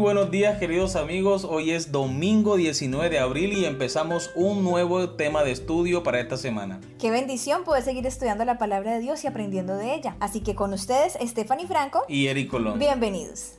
buenos días, queridos amigos. Hoy es domingo 19 de abril y empezamos un nuevo tema de estudio para esta semana. Qué bendición poder seguir estudiando la palabra de Dios y aprendiendo de ella. Así que con ustedes, Stephanie Franco Y Eric Colón. Bienvenidos.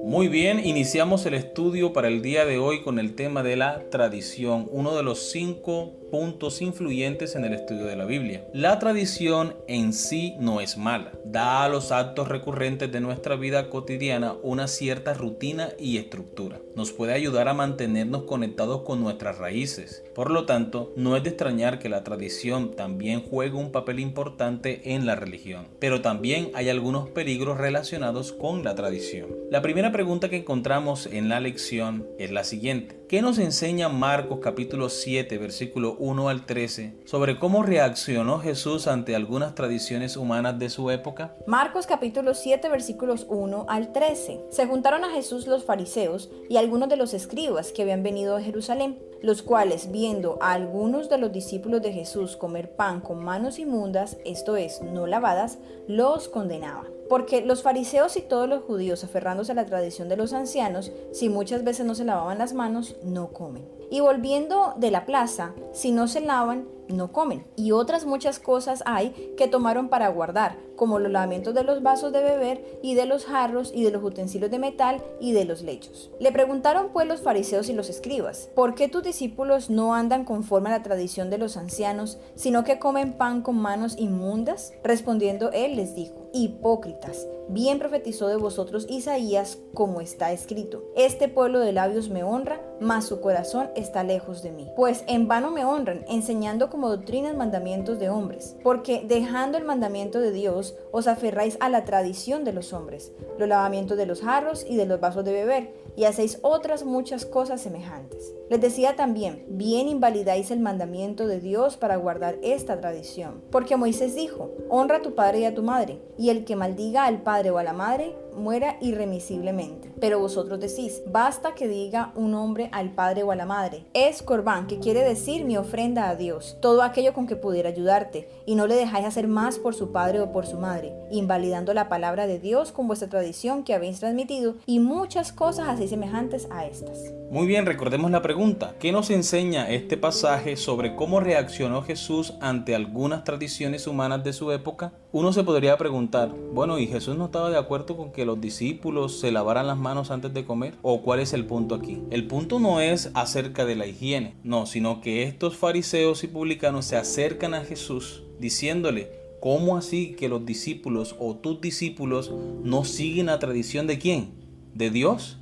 Muy bien, iniciamos el estudio para el día de hoy con el tema de la tradición, uno de los 5 puntos influyentes en el estudio de la Biblia. La tradición en sí no es mala, da a los actos recurrentes de nuestra vida cotidiana una cierta rutina y estructura. Nos puede ayudar a mantenernos conectados con nuestras raíces. Por lo tanto, no es de extrañar que la tradición también juegue un papel importante en la religión. Pero también hay algunos peligros relacionados con la tradición. La primera pregunta que encontramos en la lección es la siguiente. ¿Qué nos enseña Marcos capítulo 7, versículo 1 al 13 sobre cómo reaccionó Jesús ante algunas tradiciones humanas de su época? Marcos capítulo 7 versículos 1 al 13. Se juntaron a Jesús los fariseos y algunos de los escribas que habían venido de Jerusalén, los cuales, viendo a algunos de los discípulos de Jesús comer pan con manos inmundas, esto es, no lavadas, los condenaban. Porque los fariseos y todos los judíos, aferrándose a la tradición de los ancianos, si muchas veces no se lavaban las manos, no comen. Y volviendo de la plaza, si no se lavan, no comen. Y otras muchas cosas hay que tomaron para guardar, como los lavamientos de los vasos de beber y de los jarros y de los utensilios de metal y de los lechos. Le preguntaron pues los fariseos y los escribas, ¿por qué tus discípulos no andan conforme a la tradición de los ancianos, sino que comen pan con manos inmundas? Respondiendo él les dijo, hipócritas, bien profetizó de vosotros Isaías, como está escrito, este pueblo de labios me honra, mas su corazón está lejos de mí. Pues en vano me honran, enseñando como doctrinas mandamientos de hombres, porque dejando el mandamiento de Dios, os aferráis a la tradición de los hombres, los lavamientos de los jarros y de los vasos de beber, y hacéis otras muchas cosas semejantes. Les decía también, bien invalidáis el mandamiento de Dios para guardar esta tradición, porque Moisés dijo, honra a tu padre y a tu madre, y el que maldiga al padre o a la madre, muera irremisiblemente. Pero vosotros decís, basta que diga un hombre al padre o a la madre, es corbán, que quiere decir mi ofrenda a Dios, todo aquello con que pudiera ayudarte, y no le dejáis hacer más por su padre o por su madre, invalidando la palabra de Dios con vuestra tradición que habéis transmitido, y muchas cosas así semejantes a estas. Muy bien, recordemos la pregunta. ¿Qué nos enseña este pasaje sobre cómo reaccionó Jesús ante algunas tradiciones humanas de su época? Uno se podría preguntar, bueno, ¿y Jesús no estaba de acuerdo con que los discípulos se lavaran las manos antes de comer? ¿O cuál es el punto aquí? El punto no es acerca de la higiene, no, sino que estos fariseos y publicanos se acercan a Jesús diciéndole, ¿cómo así que los discípulos o tus discípulos no siguen la tradición de quién? ¿De Dios?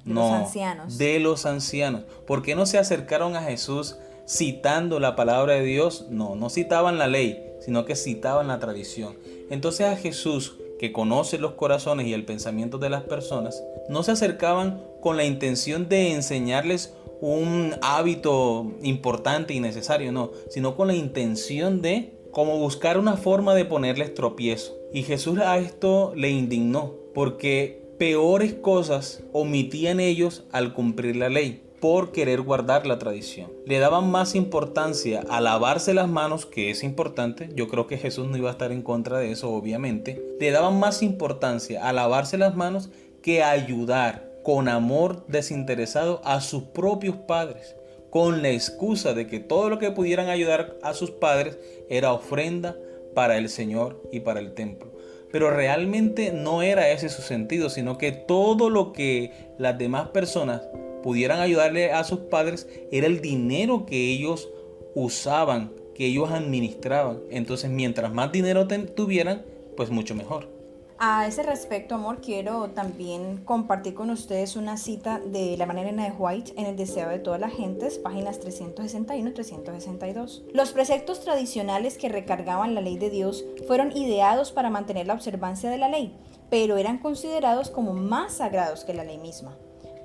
Los ancianos. De los ancianos. ¿Por qué no se acercaron a Jesús citando la palabra de Dios? No citaban la ley, sino que citaban la tradición. Entonces a Jesús, que conoce los corazones y el pensamiento de las personas, no se acercaban con la intención de enseñarles un hábito importante y necesario, no, sino con la intención de como buscar una forma de ponerles tropiezo. Y Jesús a esto le indignó, porque peores cosas omitían ellos al cumplir la ley por querer guardar la tradición. Le daban más importancia a lavarse las manos, que es importante. Yo creo que Jesús no iba a estar en contra de eso, obviamente. Le daban más importancia a lavarse las manos que a ayudar con amor desinteresado a sus propios padres, con la excusa de que todo lo que pudieran ayudar a sus padres era ofrenda para el Señor y para el templo. Pero realmente no era ese su sentido, sino que todo lo que las demás personas pudieran ayudarle a sus padres era el dinero que ellos usaban, que ellos administraban. Entonces, mientras más dinero tuvieran, pues mucho mejor. A ese respecto, amor, quiero también compartir con ustedes una cita de la Hermana Elena de White en El deseo de todas las gentes, páginas 361 y 362. Los preceptos tradicionales que recargaban la ley de Dios fueron ideados para mantener la observancia de la ley, pero eran considerados como más sagrados que la ley misma.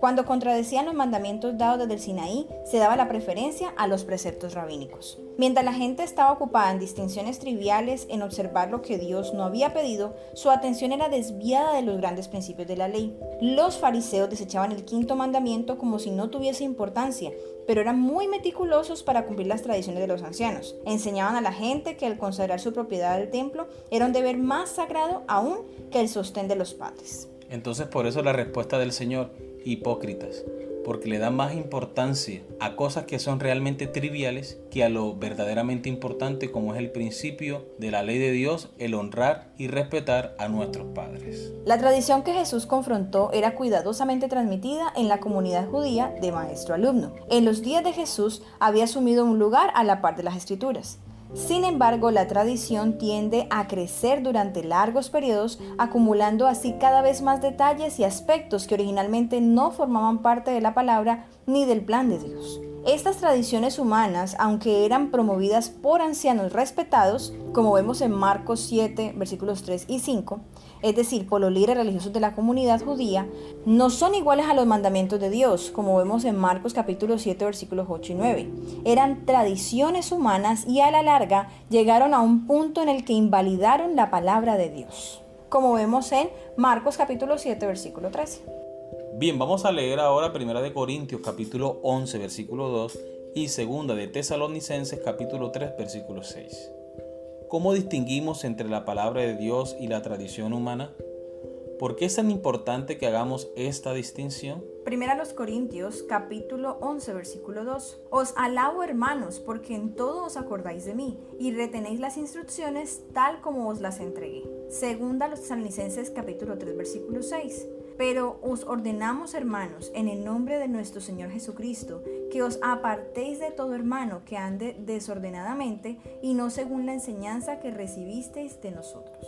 Cuando contradecían los mandamientos dados desde el Sinaí, se daba la preferencia a los preceptos rabínicos. Mientras la gente estaba ocupada en distinciones triviales, en observar lo que Dios no había pedido, su atención era desviada de los grandes principios de la ley. Los fariseos desechaban el quinto mandamiento como si no tuviese importancia, pero eran muy meticulosos para cumplir las tradiciones de los ancianos. Enseñaban a la gente que el consagrar su propiedad al templo era un deber más sagrado aún que el sostén de los padres. Entonces por eso la respuesta del Señor: hipócritas, porque le dan más importancia a cosas que son realmente triviales que a lo verdaderamente importante, como es el principio de la ley de Dios, el honrar y respetar a nuestros padres. La tradición que Jesús confrontó era cuidadosamente transmitida en la comunidad judía de maestro-alumno. En los días de Jesús había asumido un lugar a la par de las Escrituras. Sin embargo, la tradición tiende a crecer durante largos periodos, acumulando así cada vez más detalles y aspectos que originalmente no formaban parte de la palabra ni del plan de Dios. Estas tradiciones humanas, aunque eran promovidas por ancianos respetados, como vemos en Marcos 7, versículos 3 y 5, es decir, por los líderes religiosos de la comunidad judía, no son iguales a los mandamientos de Dios, como vemos en Marcos capítulo 7, versículos 8 y 9. Eran tradiciones humanas y a la larga llegaron a un punto en el que invalidaron la palabra de Dios, como vemos en Marcos capítulo 7, versículo 13. Bien, vamos a leer ahora 1 Corintios capítulo 11, versículo 2 y 2 de Tesalonicenses capítulo 3, versículo 6. ¿Cómo distinguimos entre la palabra de Dios y la tradición humana? ¿Por qué es tan importante que hagamos esta distinción? 1 Corintios capítulo 11 versículo 2. Os alabo, hermanos, porque en todo os acordáis de mí y retenéis las instrucciones tal como os las entregué. 2 Tesalonicenses capítulo 3 versículo 6. Pero os ordenamos, hermanos, en el nombre de nuestro Señor Jesucristo, que os apartéis de todo hermano que ande desordenadamente y no según la enseñanza que recibisteis de nosotros.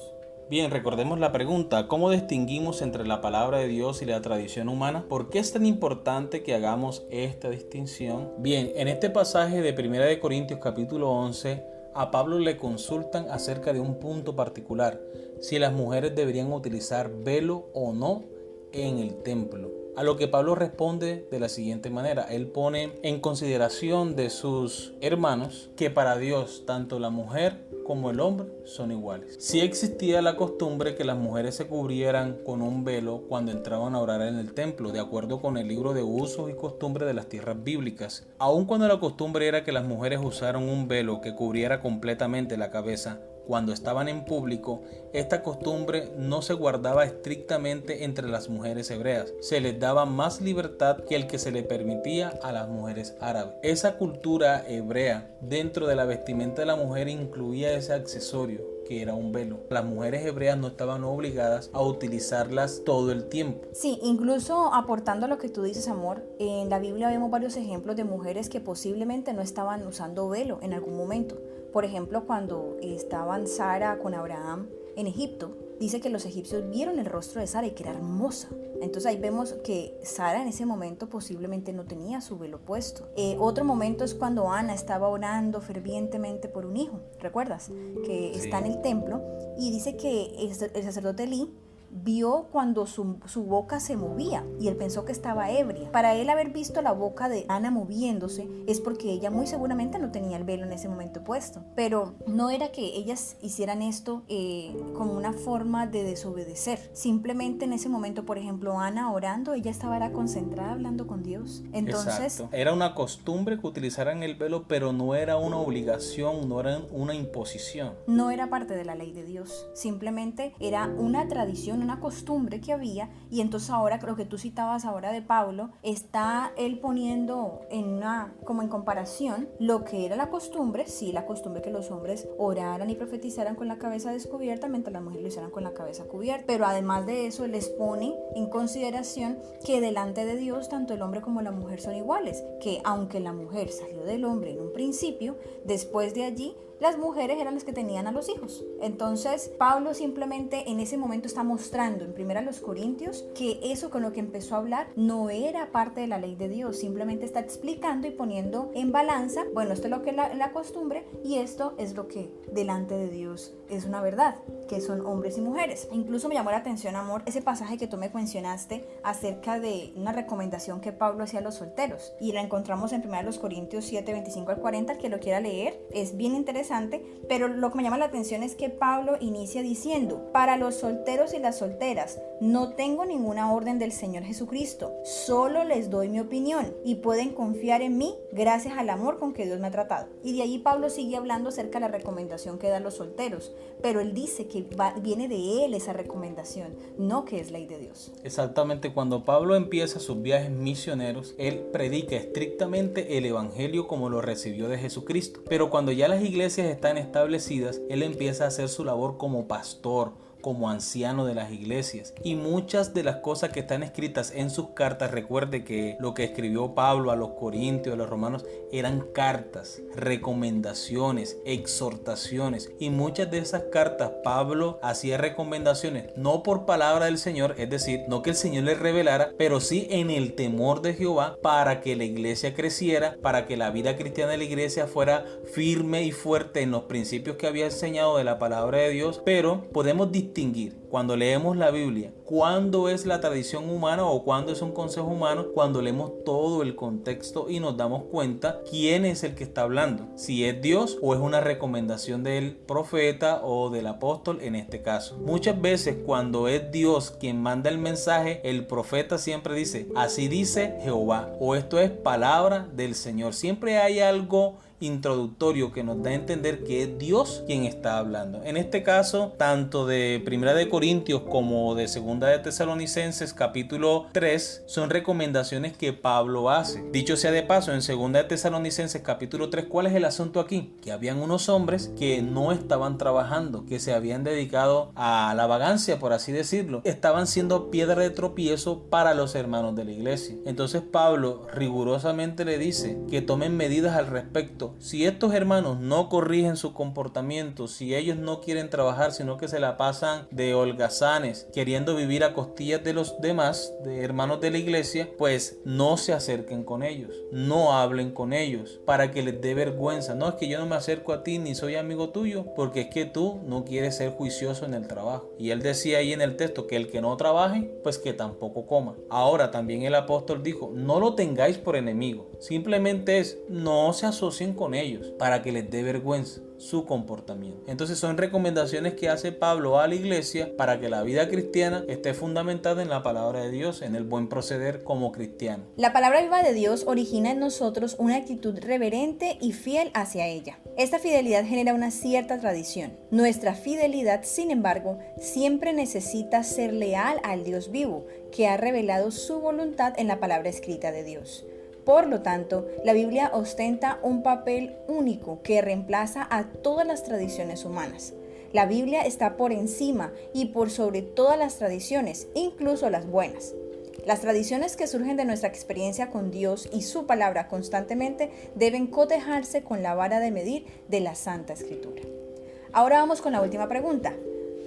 Bien, recordemos la pregunta: ¿cómo distinguimos entre la palabra de Dios y la tradición humana? ¿Por qué es tan importante que hagamos esta distinción? Bien, en este pasaje de 1 Corintios capítulo 11, a Pablo le consultan acerca de un punto particular: si las mujeres deberían utilizar velo o no en el templo. A lo que Pablo responde de la siguiente manera: él pone en consideración de sus hermanos que para Dios tanto la mujer como el hombre son iguales. Sí existía la costumbre que las mujeres se cubrieran con un velo cuando entraban a orar en el templo, de acuerdo con el libro de usos y costumbres de las tierras bíblicas. Aun cuando la costumbre era que las mujeres usaran un velo que cubriera completamente la cabeza cuando estaban en público, esta costumbre no se guardaba estrictamente entre las mujeres hebreas. Se les daba más libertad que el que se le permitía a las mujeres árabes. Esa cultura hebrea dentro de la vestimenta de la mujer incluía ese accesorio que era un velo. Las mujeres hebreas no estaban obligadas a utilizarlas todo el tiempo. Sí, incluso aportando a lo que tú dices, amor, en la Biblia vemos varios ejemplos de mujeres que posiblemente no estaban usando velo en algún momento. Por ejemplo, cuando estaban Sara con Abraham en Egipto, dice que los egipcios vieron el rostro de Sara y que era hermosa. Entonces ahí vemos que Sara en ese momento posiblemente no tenía su velo puesto. Otro momento es cuando Ana estaba orando fervientemente por un hijo. ¿Recuerdas? Que está en el templo y dice que el sacerdote Elí vio cuando su boca se movía y él pensó que estaba ebria. Para él haber visto la boca de Ana moviéndose es porque ella muy seguramente no tenía el velo en ese momento puesto. Pero no era que ellas hicieran esto como una forma de desobedecer. Simplemente en ese momento, por ejemplo, Ana orando, ella estaba concentrada hablando con Dios. Entonces, exacto. Era una costumbre que utilizaran el velo, pero no era una obligación, no era una imposición. No era parte de la ley de Dios. Simplemente era una tradición, una costumbre que había. Y entonces ahora, lo que tú citabas ahora de Pablo, está él poniendo como en comparación lo que era la costumbre, sí, la costumbre que los hombres oraran y profetizaran con la cabeza descubierta, mientras las mujeres lo hicieran con la cabeza cubierta. Pero además de eso, les pone en consideración que delante de Dios tanto el hombre como la mujer son iguales, que aunque la mujer salió del hombre en un principio, después de allí las mujeres eran las que tenían a los hijos. Entonces Pablo simplemente en ese momento está mostrando en 1 Corintios que eso con lo que empezó a hablar no era parte de la ley de Dios, simplemente está explicando y poniendo en balanza, bueno, esto es lo que es la costumbre y esto es lo que delante de Dios es una verdad, que son hombres y mujeres. Incluso me llamó la atención, amor, ese pasaje que tú me mencionaste acerca de una recomendación que Pablo hacía a los solteros, y la encontramos en 1 Corintios 7, 25 al 40, el que lo quiera leer, es bien interesante, pero lo que me llama la atención es que Pablo inicia diciendo: para los solteros y las solteras, no tengo ninguna orden del Señor Jesucristo, solo les doy mi opinión y pueden confiar en mí gracias al amor con que Dios me ha tratado. Y de ahí Pablo sigue hablando acerca de la recomendación que da a los solteros, pero él dice que viene de él esa recomendación, no que es ley de Dios. Exactamente, cuando Pablo empieza sus viajes misioneros, él predica estrictamente el evangelio como lo recibió de Jesucristo. Pero cuando ya las iglesias están establecidas, él empieza a hacer su labor como pastor, como anciano de las iglesias, y muchas de las cosas que están escritas en sus cartas, recuerde que lo que escribió Pablo a los Corintios, a los romanos, eran cartas, recomendaciones, exhortaciones, y muchas de esas cartas Pablo hacía recomendaciones no por palabra del Señor, es decir, no que el Señor le revelara, pero sí en el temor de Jehová, para que la iglesia creciera, para que la vida cristiana de la iglesia fuera firme y fuerte en los principios que había enseñado de la palabra de Dios. Pero podemos distinguir cuando leemos la Biblia cuándo es la tradición humana o cuándo es un consejo humano, cuando leemos todo el contexto y nos damos cuenta quién es el que está hablando, si es Dios o es una recomendación del profeta o del apóstol en este caso. Muchas veces cuando es Dios quien manda el mensaje, el profeta siempre dice: así dice Jehová, o esto es palabra del Señor. Siempre hay algo introductorio que nos da a entender que es Dios quien está hablando. En este caso, tanto de 1 Corintios como de 2 de Tesalonicenses capítulo 3 son recomendaciones que Pablo hace. Dicho sea de paso, en 2 de Tesalonicenses capítulo 3, ¿cuál es el asunto aquí? Que habían unos hombres que no estaban trabajando, que se habían dedicado a la vagancia, por así decirlo. Estaban siendo piedra de tropiezo para los hermanos de la iglesia. Entonces Pablo rigurosamente le dice que tomen medidas al respecto. Si estos hermanos no corrigen su comportamiento, si ellos no quieren trabajar, sino que se la pasan de holgazanes, queriendo vivir a costillas de los demás, de hermanos de la iglesia, pues no se acerquen con ellos, no hablen con ellos, para que les dé vergüenza. No, es que yo no me acerco a ti ni soy amigo tuyo, porque es que tú no quieres ser juicioso en el trabajo. Y él decía ahí en el texto que el que no trabaje, pues que tampoco coma. Ahora también el apóstol dijo: no lo tengáis por enemigo, simplemente es no se asocien con ellos, para que les dé vergüenza su comportamiento. Entonces son recomendaciones que hace Pablo a la iglesia para que la vida cristiana esté fundamentada en la palabra de Dios, en el buen proceder como cristiano. La palabra viva de Dios origina en nosotros una actitud reverente y fiel hacia ella. Esta fidelidad genera una cierta tradición. Nuestra fidelidad, sin embargo, siempre necesita ser leal al Dios vivo, que ha revelado su voluntad en la palabra escrita de Dios. Por lo tanto, la Biblia ostenta un papel único que reemplaza a todas las tradiciones humanas. La Biblia está por encima y por sobre todas las tradiciones, incluso las buenas. Las tradiciones que surgen de nuestra experiencia con Dios y su palabra constantemente deben cotejarse con la vara de medir de la Santa Escritura. Ahora vamos con la última pregunta.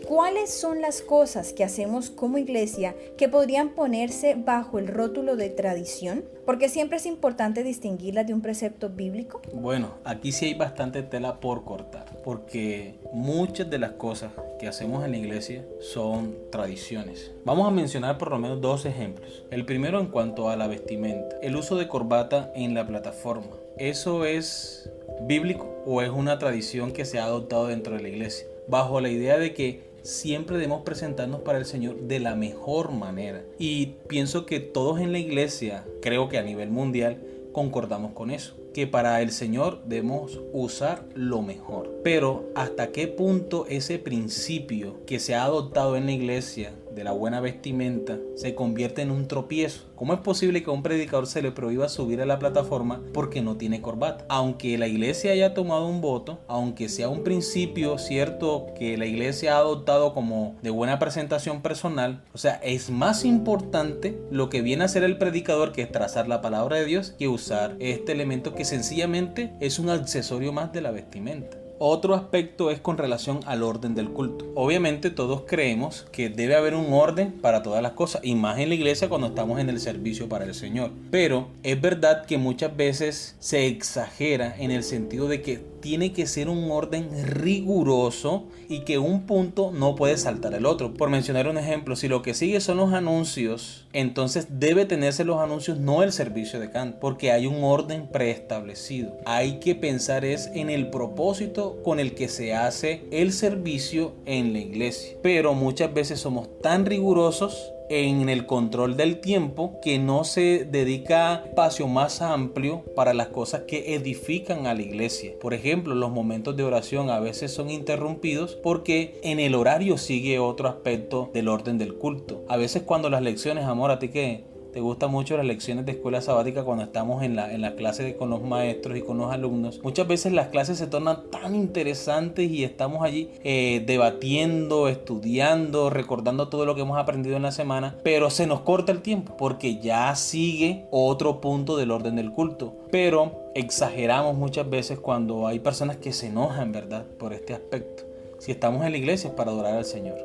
¿Cuáles son las cosas que hacemos como iglesia que podrían ponerse bajo el rótulo de tradición? Porque siempre es importante distinguirlas de un precepto bíblico. Bueno, aquí sí hay bastante tela por cortar, porque muchas de las cosas que hacemos en la iglesia son tradiciones. Vamos a mencionar por lo menos 2 ejemplos. El primero en cuanto a la vestimenta, el uso de corbata en la plataforma. ¿Eso es bíblico o es una tradición que se ha adoptado dentro de la iglesia? Bajo la idea de que siempre debemos presentarnos para el Señor de la mejor manera. Y pienso que todos en la iglesia, creo que a nivel mundial, concordamos con eso, que para el Señor debemos usar lo mejor. Pero ¿hasta qué punto ese principio que se ha adoptado en la iglesia de la buena vestimenta se convierte en un tropiezo? ¿Cómo es posible que a un predicador se le prohíba subir a la plataforma porque no tiene corbata? Aunque la iglesia haya tomado un voto, aunque sea un principio cierto que la iglesia ha adoptado como de buena presentación personal, o sea, es más importante lo que viene a hacer el predicador, que es trazar la palabra de Dios, que usar este elemento que sencillamente es un accesorio más de la vestimenta. Otro aspecto es con relación al orden del culto. Obviamente todos creemos que debe haber un orden para todas las cosas, y más en la iglesia cuando estamos en el servicio para el Señor. Pero es verdad que muchas veces se exagera en el sentido de que tiene que ser un orden riguroso y que un punto no puede saltar el otro. Por mencionar un ejemplo, si lo que sigue son los anuncios, entonces debe tenerse los anuncios, no el servicio de canto, porque hay un orden preestablecido. Hay que pensar es en el propósito con el que se hace el servicio en la iglesia. Pero muchas veces somos tan rigurosos en el control del tiempo que no se dedica espacio más amplio para las cosas que edifican a la iglesia. Por ejemplo, los momentos de oración a veces son interrumpidos porque en el horario sigue otro aspecto del orden del culto. A veces cuando las lecciones, amor, a ti que te gustan mucho las lecciones de escuela sabática, cuando estamos en la clase con los maestros y con los alumnos, muchas veces las clases se tornan tan interesantes y estamos allí debatiendo, estudiando, recordando todo lo que hemos aprendido en la semana, pero se nos corta el tiempo porque ya sigue otro punto del orden del culto. Pero exageramos muchas veces cuando hay personas que se enojan, ¿verdad?, por este aspecto. Si estamos en la iglesia es para adorar al Señor.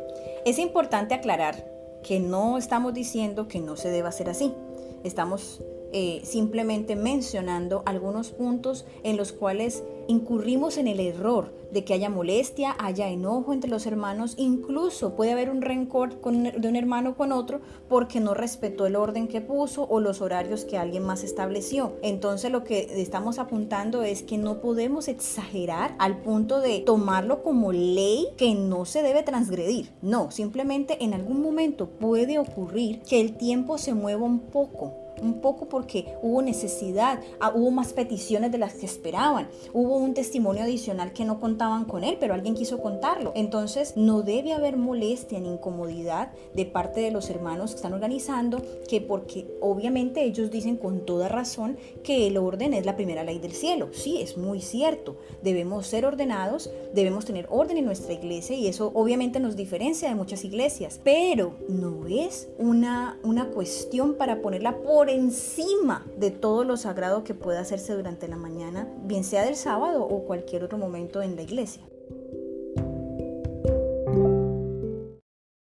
Es importante aclarar que no estamos diciendo que no se deba hacer así. Estamos simplemente mencionando algunos puntos en los cuales incurrimos en el error de que haya molestia, haya enojo entre los hermanos, incluso puede haber un rencor de un hermano con otro porque no respetó el orden que puso o los horarios que alguien más estableció. Entonces lo que estamos apuntando es que no podemos exagerar al punto de tomarlo como ley que no se debe transgredir. No, simplemente en algún momento puede ocurrir que el tiempo se mueva un poco porque hubo necesidad, hubo más peticiones de las que esperaban, hubo un testimonio adicional que no contaban con él, pero alguien quiso contarlo. Entonces no debe haber molestia ni incomodidad de parte de los hermanos que están organizando, que porque obviamente ellos dicen con toda razón que el orden es la primera ley del cielo. Sí, es muy cierto, debemos ser ordenados, debemos tener orden en nuestra iglesia y eso obviamente nos diferencia de muchas iglesias, pero no es una cuestión para ponerla por encima de todo lo sagrado que pueda hacerse durante la mañana, bien sea del sábado o cualquier otro momento en la iglesia.